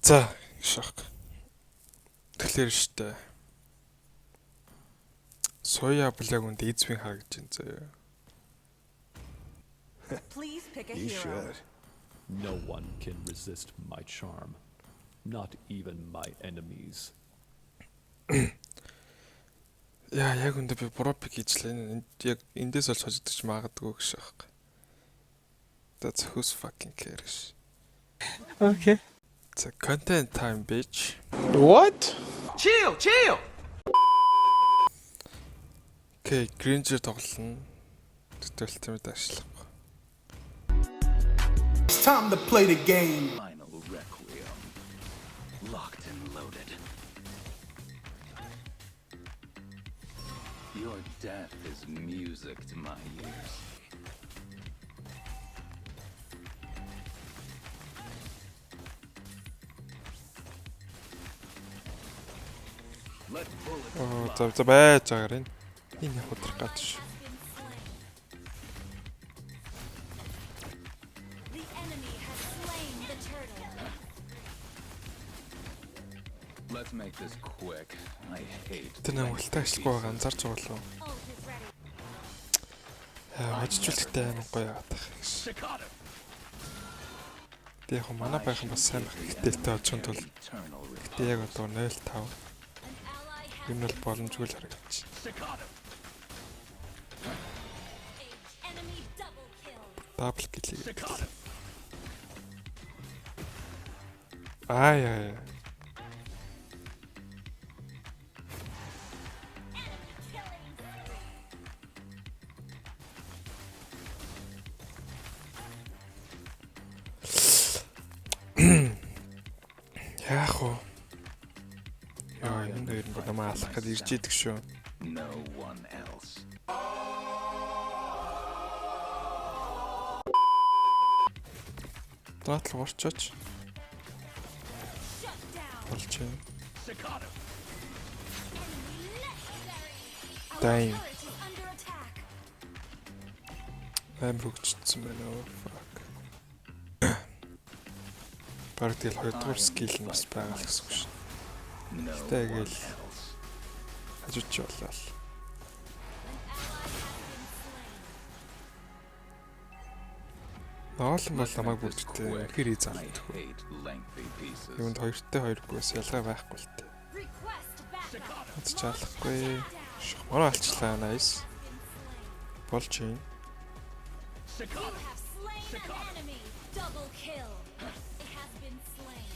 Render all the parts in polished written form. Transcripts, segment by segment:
За шок. Тэгэхээр штэ. Соя благ үнд эзвийн харагдаж байна зөө. Please pick a You hero. should. No one can resist my charm. Not even my enemies. Яг үндэ би буруу пик хийчлээ. Яг эндээс олж хожигдчих магадгүй гэж шок. That's who's fucking cares. Okay. It's a content time bitch. What? Chill. Okay, Granger тоглоно. Tutorial time даашлахгүй. It's time to play the game. Final requiem. Locked and loaded. Your death is music to my ears. Let bullets За байж байгаагаар энэ. Энэ яг удрах гад ш. The enemy has slain the turtle. Let's make this quick. I hate. Тэр нэг үлтэй ажилгүй байгаа анзаарч байгаа лөө. Ult is ready. Ажижүүлэгтэй амар гоё яваад байх гэж. Тэг яг манай байх юм бас сайн байх ихтэй очихын тулд Eternal тэг яг одоо 0.5 An ally has юм бол боломжгүй л харагдаж. enemy double kill. Дабл кил хийгээд. Ай. Яах вэ? Яа, энэ дээр нэг намаа алах гэж ирж идэг шүү. No one else. Даатлаг орчооч. Shut down. Болж байна. Enemy legendary. Our Damn. turret is under attack. Амар хөгжчихсэн байна оо. Fuck. Бараг тэгэл 2 дугаар скил нь бас байгаа л гэсэн үг шин. No Тэгэл one else. хажууч болоо. Наалан бол намайг бүрдтэй. Хэр I заалтгүй. hate lengthy pieces. Юунд 2-тэй 2-гүйс ялгаа байхгүй л тээ. Request backup. Хацчаалахгүй. Манай алчлаа nice. Болж юм. You have slain an enemy. Double kill. It has been slain.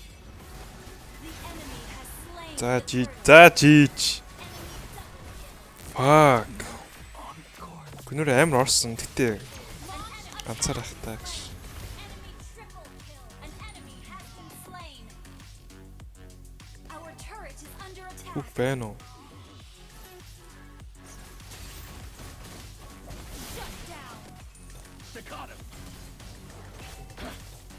The enemy has slain. За жиж. Fuck. Гүнөр амар орсон. Гэтэ ганцаар ахтаа гэж. Enemy triple kill. An enemy has been slain. Our turret is under attack. Үг байна уу? Shut down.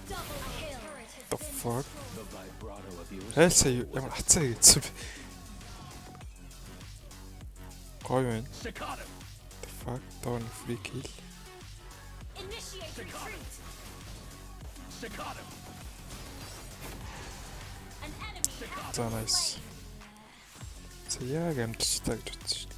Double kill. The fuck? The vibrato of yours. Хайлсаа ямар хацаа хийсэн бэ? Гоё байна. The fuck? Don't free kill. Initiate retreat. An enemy has За been nice. slain. За яг амжилттай гэж бодсон шүү.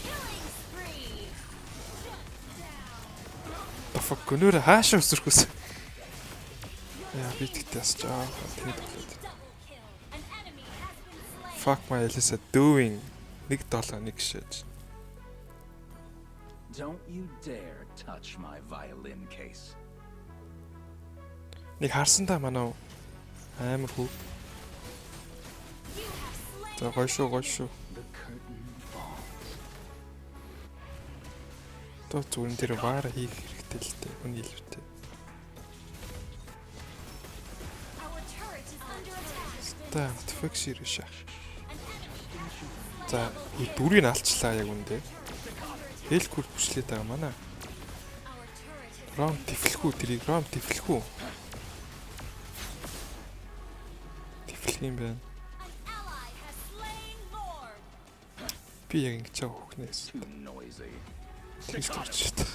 Killing spree. The fuck гүнөр хаашаа өсөрөх үс. Яа би тэгтээ асч аа. Тэнд болоод. Double kill. An enemy has been slain. Fuck my Elisa doing. 1-7 1 шээж. Don't you dare touch my violin case. Нэг харсан та манай амар хүү. You have slain. За гоё шүү. The curtain falls. То зүгэн дээр ваар хийх хэрэгтэй л дээ. Үний илүүтэй. Our turret is under attack. Та фикс ирэх шах. An enemy За и дүрийг алчлаа яг үндэ. Хэлэхгүй бүчлээд байгаа манай. Our turret is Ром тифлэхүү тэрийг ром тифлэхүү. Тифлэх юм байна. an ally has slain Lord. Би яг ингэж байгаа хүүхнээс. Too noisy. Тэгж шít.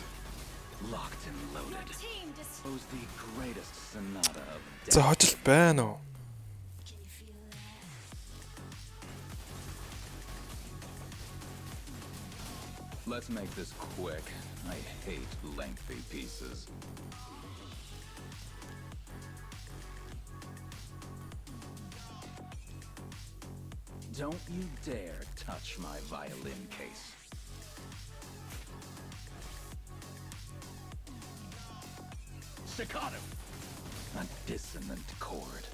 Locked and Your loaded. team just. Was the greatest sonata of За death. хожил байна уу? Can you feel that? Let's make this quick. I hate lengthy pieces. Don't you dare touch my violin case. Staccato! A dissonant chord.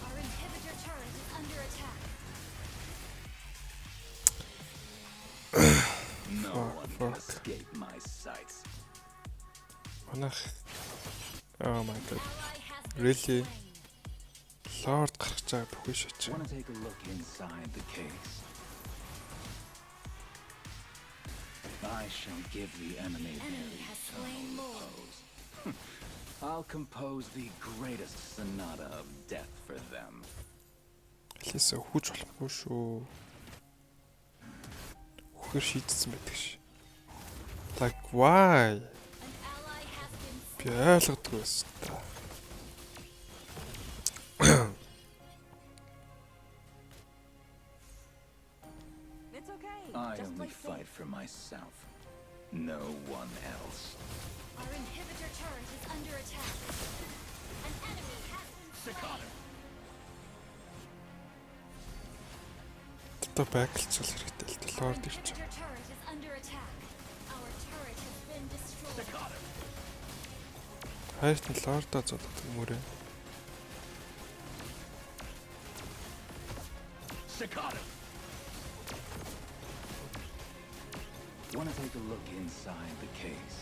Our inhibitor turret is under attack. No one can fuck. escape my sights. Манайх. Oh my god. Ally has been Really? slain. Lord гарч байгаа бүхэн шиж. Wanna take a look inside the case? I shall give the enemy Enemy their has slain eternal more. repose. I'll compose the greatest sonata of death for them. Хэлээсээ хүч болохгүй шүү. Үхэр шийдсэн байдаг ш. Like why? An ally has been Би slain. ойлгодгүй байсан та. It's okay. I Just only play safe. fight for myself. No one else. Our inhibitor turret is under attack. An enemy has been slain. Одоо байгалцуул хэрэгтэй л дээ. Our Lord ирч. inhibitor turret is under attack. Our turret has been destroyed. Хайрт нь Lord-о зодод мөрөө. Staccato! Wanna take a look inside the case?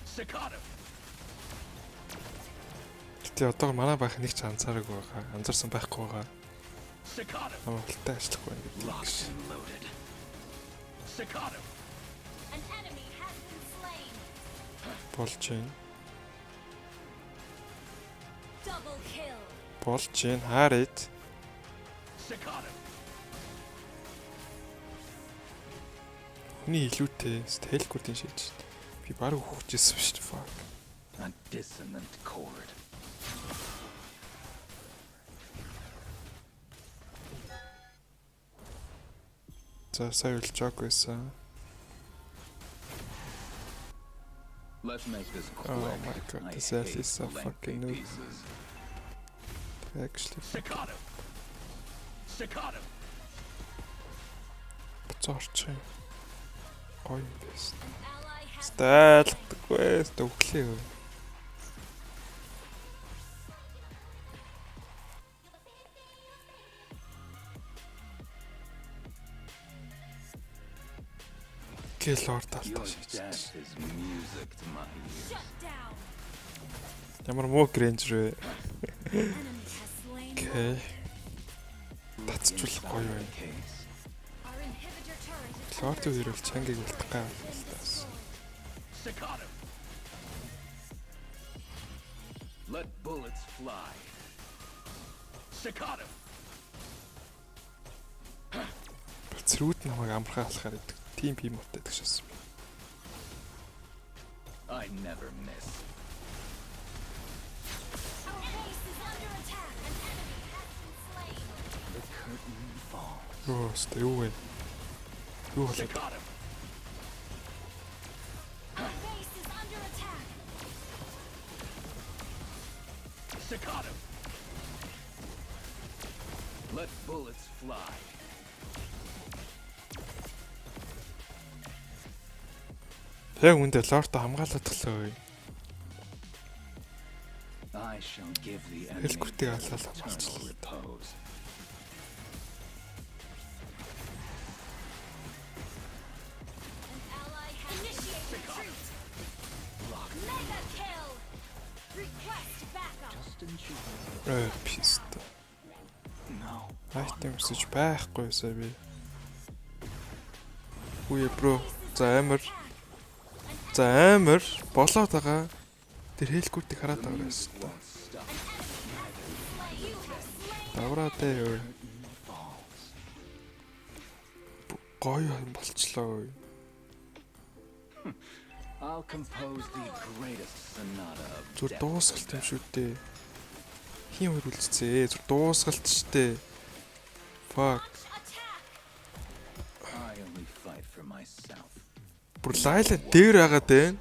Staccato! Гэтэ одоо манай байх нэг ч анзаараагүй байгаа. Анзаарсан байхгүй байгаа. Staccato! Амралтай ажиллахгүй байна гэдэг Locked шиг. and loaded. Staccato! An enemy has been slain. Болж байна. Double kill. Болж байна. Хараад. Staccato! Хүний илүүтэй стелкурдын шийдэж байна. Би баг хөөхжсэн биш үү? Fuck. A dissonant chord. За сая үл жог байсан. Let's make this quick. Oh my god, I this hate is so lengthy fucking noob. pieces. Actually Staccato! Staccato! цоорч юм. Гоё байсан. Ally has Стайлдаггүй өглөө. Лорд Your талтаа шийдэж. death is music to my ears. shut down. Ямар муу грэнж вэ? Enemy has slain. Окей. Look Татчул inside гоё the байна. case. Our inhibitor turret is Лорд under үерэл attack. чангийг үлдэх Been destroyed. Staccato! Let bullets fly. Staccato! Цэрүүд намайг амархаа алахаар идэг. Тим би моттой гэдэг шээс. I never miss. Our base is under attack. An enemy has been slain. The curtain falls. Юу өстө юу вэ? Юу болоод Staccato! Our base is under attack. Staccato! Let bullets fly. яг үндэ Лорд хамгаалаад гэлөө. I shall give the enemy Хэлгүүртийг their алаалаа eternal болчихлоо. repose. An ally has initiated retreat. Mega kill. Request backup. Пист. No. Айтем өсөж байхгүйсаа би. Үе бро. За амар. За амар болоод байгаа. Тэр хэлгүүртийг хараад байгаа байсан. Won't stop. You have slain. Давраа дээ юу. Falls. гоё юм болчлоо. I'll compose the greatest sonata of Зүр death. дуусгалт юм шүү дээ. Хин хоёр үлдцээ. Зүр дуусгалт штэ. Fuck. I only fight for myself. Бүр Лайла дээр агаад байна.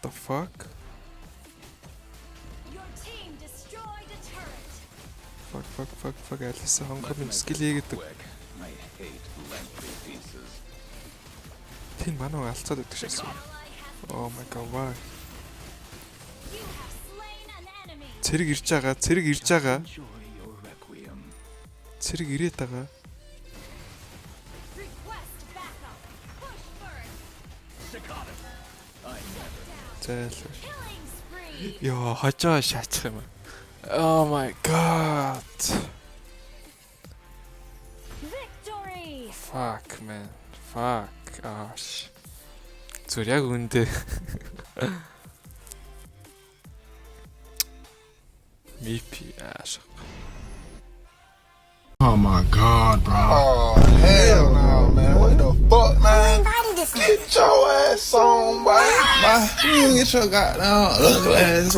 The fuck? Your team destroyed a turret. Fuck. Алиса хонгор Let's минь make скил this хийгээд. quick. I hate lengthy pieces. Тин манаа алцаад байдаг шээсэн. Ally has Oh my god, why? you have slain an enemy. Цэрэг ирж байгаа. Enjoy your requiem. Цэрэг ирээд байгаа. Request backup. Push first. I never. Зайл. Killing spree. Йоо, хожоо шаачих юм. Oh my god. Victory. Fuck man. Fuck. Аш. Зүр яг үндэ. Мипи ааш. Oh my god, bro. Oh, hell no, man. What the fuck, man? Get your ass on, boy. You get your goddamn ugly ass